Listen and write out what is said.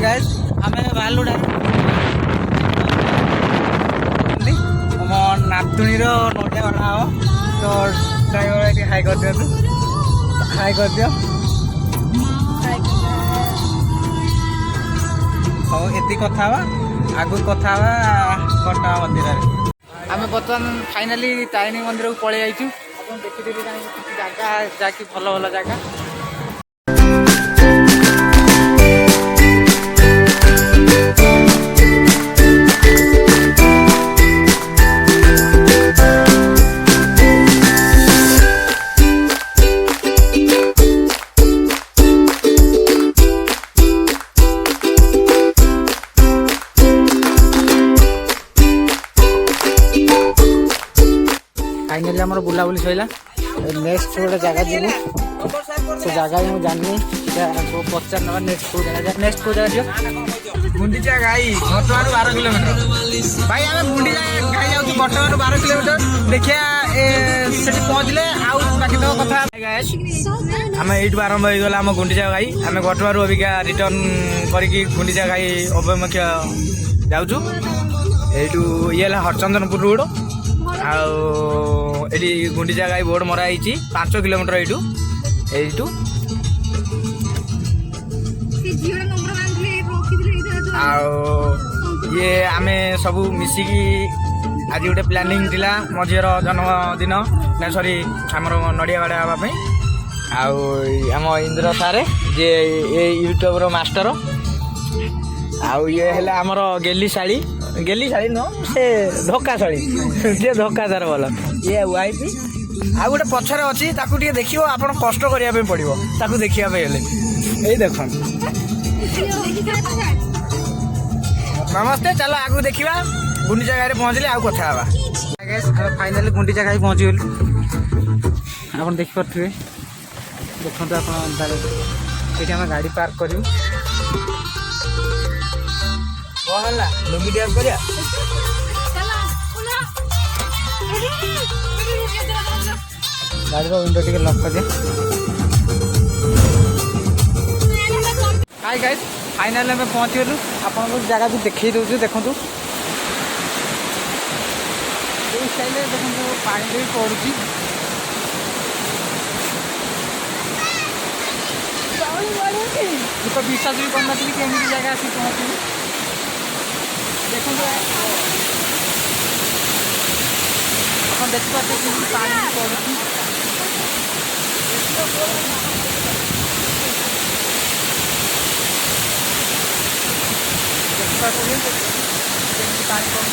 guys आमे भालुडा मो नातुणी रो नोटे बना हो तो ड्राइवर ये हाई कर दियो हाई कर दियो हो एती कथा बा आगु कथा बा घटना मंदिर रे आमे बर्तमान फाइनली तारिणी मंदिर को पळे आइछु अपन देखि देबी जगह जाकी भलो भलो जगह फाइनली आम बुलाबुली सैला नेक्स्ट गोटे जगह जीव से जगह मुझे जानी पचार ना नेक्स्ट को जगह जीव गुंडीचा गाई घटवार 12 किलोमीटर भाई आम गुंडीचा गाई जाऊँ घटवार 12 किलोमीटर देखिया पहुँचले आउ बाकी तो कथा आम यू आरंभ हो गला आम गुंडीचा गाई आम घटवार अबिका रिटर्न करके गुंडीचा गाई अभिमुख्य जाऊँ ये हरचंदनपुर रोड आठी गुंडीचा गाई बोर्ड मराई 5 किलोमीटर यू ये आमे सब मिसिकी आज गोटे प्लानिंग थिला मझीर जन्मदिन ना सॉरी आमर नड़िया बाड़ा हाँपाई आम इंद्र सारे जे यूट्यूब रो मास्टर आउ ये है आमर गेली शाड़ी न से धक्का शाड़ी जे धक्का तार भल ये वाइफ आ गोटे पछरे अच्छी ताकू टे देखियो आपण कष्ट करने पड़ो ताकू देखिया हेले यही देख नमस्ते चलो आगू देखा गुंडीचा गाई पहुँचले आउ कथा हवा फाइनाली गुंडीचा गाई पहुँची गलु आप देखिपे देखते आप गाड़ी पार्क करूँ गाड़ी विंडो टे लक कर दिया हाय गाइस फाइनल में पहुँची गलु आपन जगह भी देखी दूसरी देखूँ स्टाइल देखो पानी भी पड़ू तो विश्वास भी करना केमी जगह आसी पहुँची देखो आप देखिए पानी पड़ू देखिए पानी पड़ू